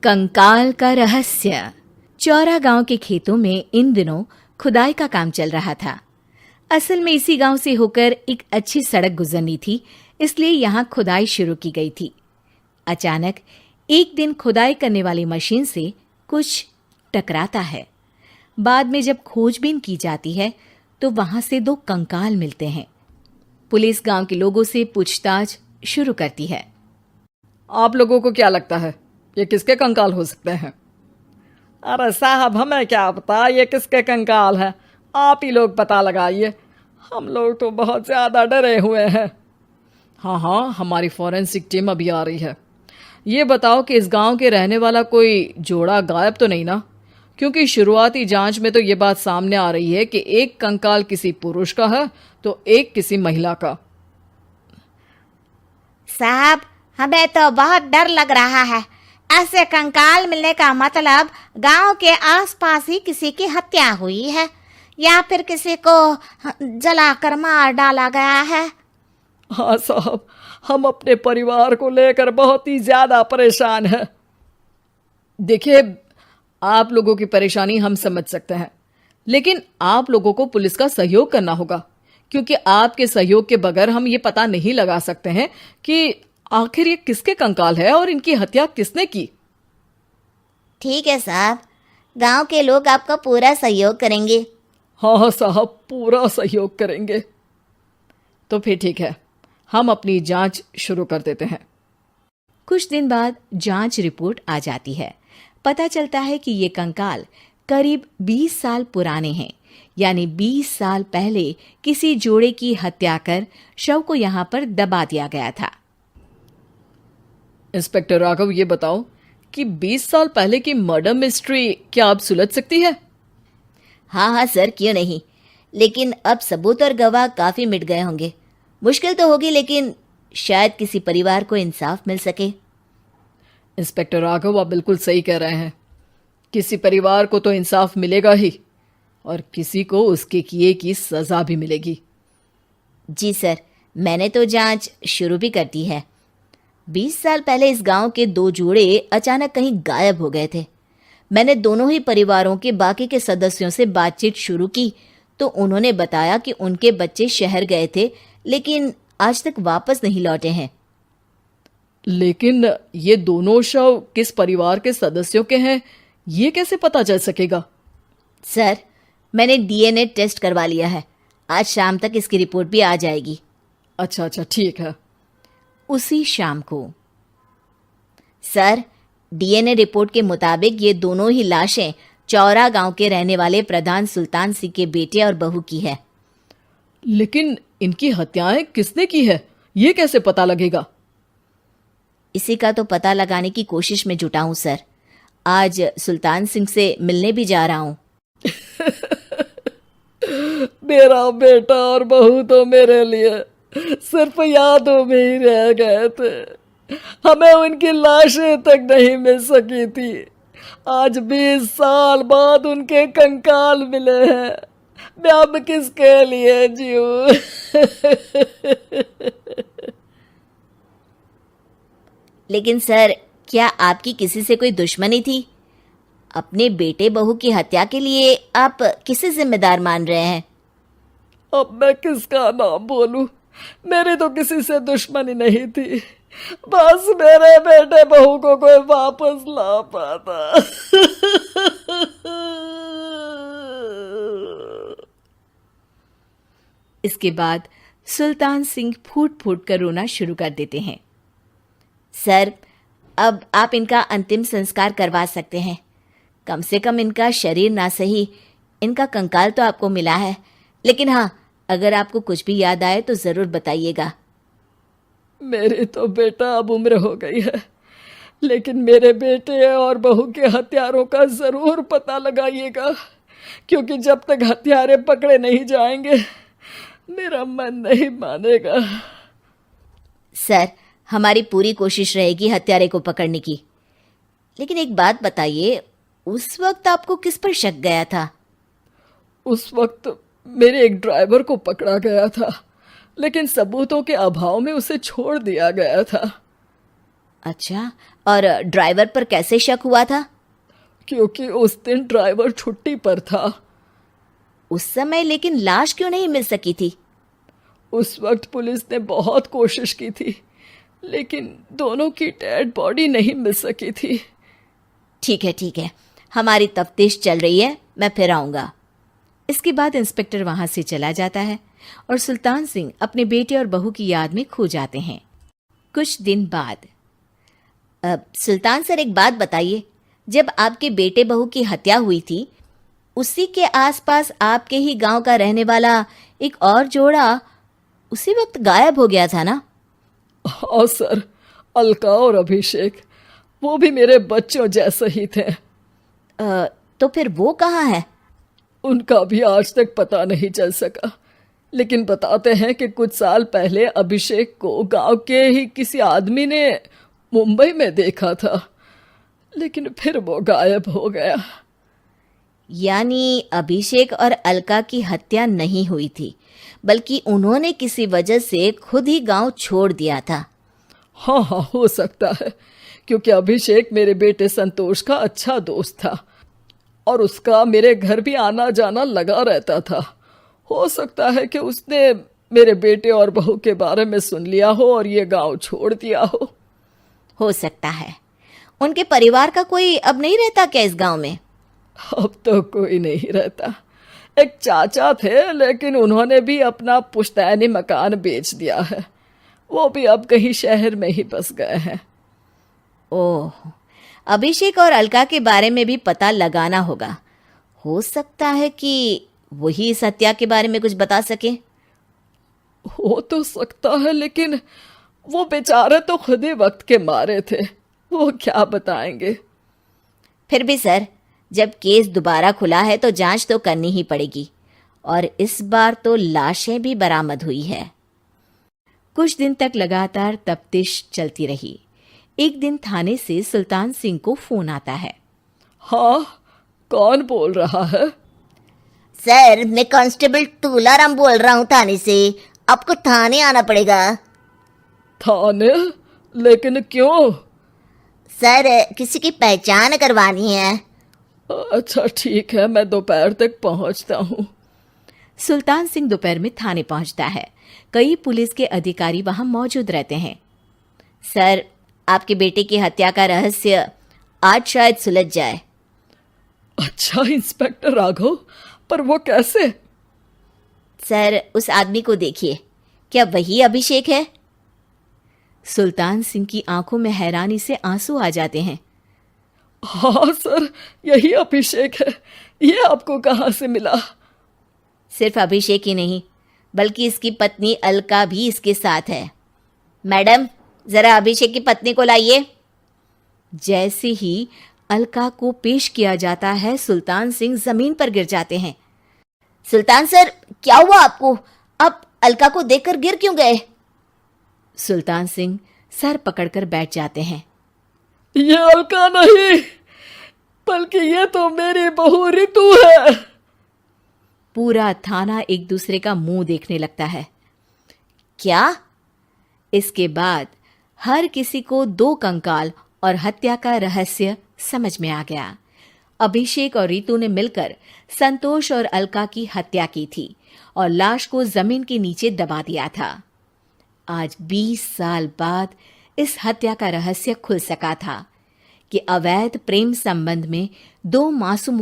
कंकाल का रहस्य। चौरा गांव के खेतों में इन दिनों खुदाई का काम चल रहा था। असल में इसी गांव से होकर एक अच्छी सड़क गुजरनी थी, इसलिए यहाँ खुदाई शुरू की गई थी। अचानक एक दिन खुदाई करने वाली मशीन से कुछ टकराता है। बाद में जब खोजबीन की जाती है तो वहां से 2 कंकाल मिलते हैं। पुलिस गांव के लोगों से पूछताछ शुरू करती है। आप लोगों को क्या लगता है ये किसके कंकाल हो सकते हैं? अरे साहब, हमें क्या पता ये किसके कंकाल हैं, आप ही लोग पता लगाइए। हम लोग तो बहुत ज़्यादा डरे हुए हैं। हाँ, हमारी फॉरेंसिक टीम अभी आ रही है। ये बताओ कि इस गांव के रहने वाला कोई जोड़ा गायब तो नहीं ना? क्योंकि शुरुआती जांच में तो ये बात सामने आ रही है कि एक कंकाल किसी पुरुष का है तो एक किसी महिला का। साहब, हमें तो बहुत डर लग रहा है। ऐसे कंकाल मिलने का मतलब गांव के आसपास ही किसी की हत्या हुई है या फिर किसी को जलाकर मार डाला गया है। हाँ साहब, हम अपने परिवार को लेकर बहुत ही ज़्यादा परेशान हैं। देखिए, आप लोगों की परेशानी हम समझ सकते हैं, लेकिन आप लोगों को पुलिस का सहयोग करना होगा, क्योंकि आपके सहयोग के बगैर हम ये पता नहीं लगा सकते हैं कि आखिर ये किसके कंकाल है और इनकी हत्या किसने की। ठीक है साहब, गांव के लोग आपका पूरा सहयोग करेंगे। हाँ साहब, पूरा सहयोग करेंगे। तो फिर ठीक है, हम अपनी जांच शुरू कर देते हैं। कुछ दिन बाद जांच रिपोर्ट आ जाती है। पता चलता है कि ये कंकाल करीब 20 साल पुराने हैं, यानी 20 साल पहले किसी जोड़े की हत्या कर शव को यहाँ पर दबा दिया गया था। इंस्पेक्टर राघव, ये बताओ कि 20 साल पहले की मर्डर मिस्ट्री क्या अब सुलझ सकती है? हाँ सर, क्यों नहीं। लेकिन अब सबूत और गवाह काफी मिट गए होंगे। मुश्किल तो होगी, लेकिन शायद किसी परिवार को इंसाफ मिल सके। इंस्पेक्टर राघव, आप बिल्कुल सही कह रहे हैं। किसी परिवार को तो इंसाफ मिलेगा ही और किसी को उसके किए की सजा भी मिलेगी। जी सर, मैंने तो जांच शुरू भी कर दी है। 20 साल पहले इस गांव के 2 जोड़े अचानक कहीं गायब हो गए थे। मैंने दोनों ही परिवारों के बाकी के सदस्यों से बातचीत शुरू की तो उन्होंने बताया कि उनके बच्चे शहर गए थे, लेकिन आज तक वापस नहीं लौटे हैं। लेकिन ये दोनों शव किस परिवार के सदस्यों के हैं, ये कैसे पता चल सकेगा? सर, मैंने डीएनए टेस्ट करवा लिया है। आज शाम तक इसकी रिपोर्ट भी आ जाएगी। अच्छा, ठीक है। उसी शाम को सर, डीएनए रिपोर्ट के मुताबिक ये दोनों ही लाशें चौरा गांव के रहने वाले प्रधान सुल्तान सिंह के बेटे और बहू की है। लेकिन इनकी हत्याएं किसने की है, ये कैसे पता लगेगा? इसी का तो पता लगाने की कोशिश में जुटा हूं सर। आज सुल्तान सिंह से मिलने भी जा रहा हूं। मेरा बेटा और बहू तो मेरे लिए सिर्फ यादों में ही रह गए थे। हमें उनकी लाशें तक नहीं मिल सकी थी। आज 20 साल बाद उनके कंकाल मिले हैं। मैं अब किसके लिए जीऊं? लेकिन सर, क्या आपकी किसी से कोई दुश्मनी थी? अपने बेटे बहू की हत्या के लिए आप किसे जिम्मेदार मान रहे हैं? अब मैं किसका नाम बोलूं? मेरी तो किसी से दुश्मनी नहीं थी, बस मेरे बेटे बहू को कोई वापस ला पाता। इसके बाद सुल्तान सिंह फूट फूट कर रोना शुरू कर देते हैं। सर, अब आप इनका अंतिम संस्कार करवा सकते हैं। कम से कम इनका शरीर ना सही, इनका कंकाल तो आपको मिला है। लेकिन हाँ, अगर आपको कुछ भी याद आए तो ज़रूर बताइएगा। मेरी तो बेटा अब उम्र हो गई है, लेकिन मेरे बेटे और बहू के हत्यारों का ज़रूर पता लगाइएगा, क्योंकि जब तक हत्यारे पकड़े नहीं जाएंगे मेरा मन नहीं मानेगा। सर, हमारी पूरी कोशिश रहेगी हत्यारे को पकड़ने की। लेकिन एक बात बताइए, उस वक्त आपको किस पर शक गया था? उस वक्त मेरे एक ड्राइवर को पकड़ा गया था, लेकिन सबूतों के अभाव में उसे छोड़ दिया गया था। अच्छा, और ड्राइवर पर कैसे शक हुआ था? क्योंकि उस दिन ड्राइवर छुट्टी पर था। उस समय लेकिन लाश क्यों नहीं मिल सकी थी? उस वक्त पुलिस ने बहुत कोशिश की थी, लेकिन दोनों की डेड बॉडी नहीं मिल सकी थी। ठीक है, हमारी तफ्तीश चल रही है, मैं फिर आऊंगा। इसके बाद इंस्पेक्टर वहां से चला जाता है और सुल्तान सिंह अपने बेटे और बहू की याद में खो जाते हैं। कुछ दिन बाद सुल्तान सर, एक बात बताइए, जब आपके बेटे बहू की हत्या हुई थी, उसी के आसपास आपके ही गांव का रहने वाला एक और जोड़ा उसी वक्त गायब हो गया था ना? हाँ सर, अलका और अभिषेक, वो भी मेरे बच्चों जैसे ही थे। तो फिर वो कहाँ है? उनका भी आज तक पता नहीं चल सका, लेकिन बताते हैं कि कुछ साल पहले अभिषेक को गांव के ही किसी आदमी ने मुंबई में देखा था, लेकिन फिर वो गायब हो गया। यानी अभिषेक और अलका की हत्या नहीं हुई थी, बल्कि उन्होंने किसी वजह से खुद ही गांव छोड़ दिया था। हाँ, हो सकता है, क्योंकि अभिषेक मेरे बेटे संतोष का अच्छा दोस्त था और उसका मेरे घर भी आना जाना लगा रहता था। हो सकता है कि उसने मेरे बेटे और बहू के बारे में सुन लिया हो और ये गांव छोड़ दिया हो सकता है। उनके परिवार का कोई अब नहीं रहता क्या इस गांव में? अब तो कोई नहीं रहता। एक चाचा थे, लेकिन उन्होंने भी अपना पुश्तैनी मकान बेच दिया है। वो भी अब कहीं शहर में ही बस गए हैं। ओह, अभिषेक और अलका के बारे में भी पता लगाना होगा। हो सकता है कि वही इस हत्या के बारे में कुछ बता सके। हो तो सकता है, लेकिन वो बेचारे तो खुद ही वक्त के मारे थे, वो क्या बताएंगे। फिर भी सर, जब केस दोबारा खुला है तो जांच तो करनी ही पड़ेगी, और इस बार तो लाशें भी बरामद हुई है। कुछ दिन तक लगातार तफ्तीश चलती रही। एक दिन थाने से सुल्तान सिंह को फोन आता है। हाँ, कौन बोल रहा है? सर, मैं कांस्टेबल तुलाराम बोल रहा हूँ थाने से। आपको थाने आना पड़ेगा। थाने? लेकिन क्यों? सर, किसी की पहचान करवानी है। अच्छा ठीक है, मैं दोपहर तक पहुंचता हूँ। सुल्तान सिंह दोपहर में थाने पहुंचता है। कई पुलिस के अधिकारी वहां मौजूद रहते हैं। सर, आपके बेटे की हत्या का रहस्य आज शायद सुलझ जाए। अच्छा इंस्पेक्टर राघव, पर वो कैसे? सर, उस आदमी को देखिए, क्या वही अभिषेक है? सुल्तान सिंह की आंखों में हैरानी से आंसू आ जाते हैं। हाँ सर, यही अभिषेक है। ये आपको कहाँ से मिला? सिर्फ अभिषेक ही नहीं, बल्कि इसकी पत्नी अलका भी इसके साथ है। मैडम, जरा अभिषेक की पत्नी को लाइए। जैसे ही अलका को पेश किया जाता है, सुल्तान सिंह जमीन पर गिर जाते हैं। सुल्तान सर, क्या हुआ आपको? आप अलका को देखकर गिर क्यों गए? सुल्तान सिंह सर पकड़कर बैठ जाते हैं। ये अलका नहीं, बल्कि ये तो मेरी बहू रितु है। पूरा थाना एक दूसरे का मुंह देखने लगता है। क्या? इसके बाद हर किसी को दो कंकाल और हत्या का रहस्य समझ में आ गया। अभिषेक और रितु ने मिलकर संतोष और अलका की हत्या की थी और लाश को जमीन के नीचे दबा दिया था। आज 20 साल बाद इस हत्या का रहस्य खुल सका था कि अवैध प्रेम संबंध में दो मासूम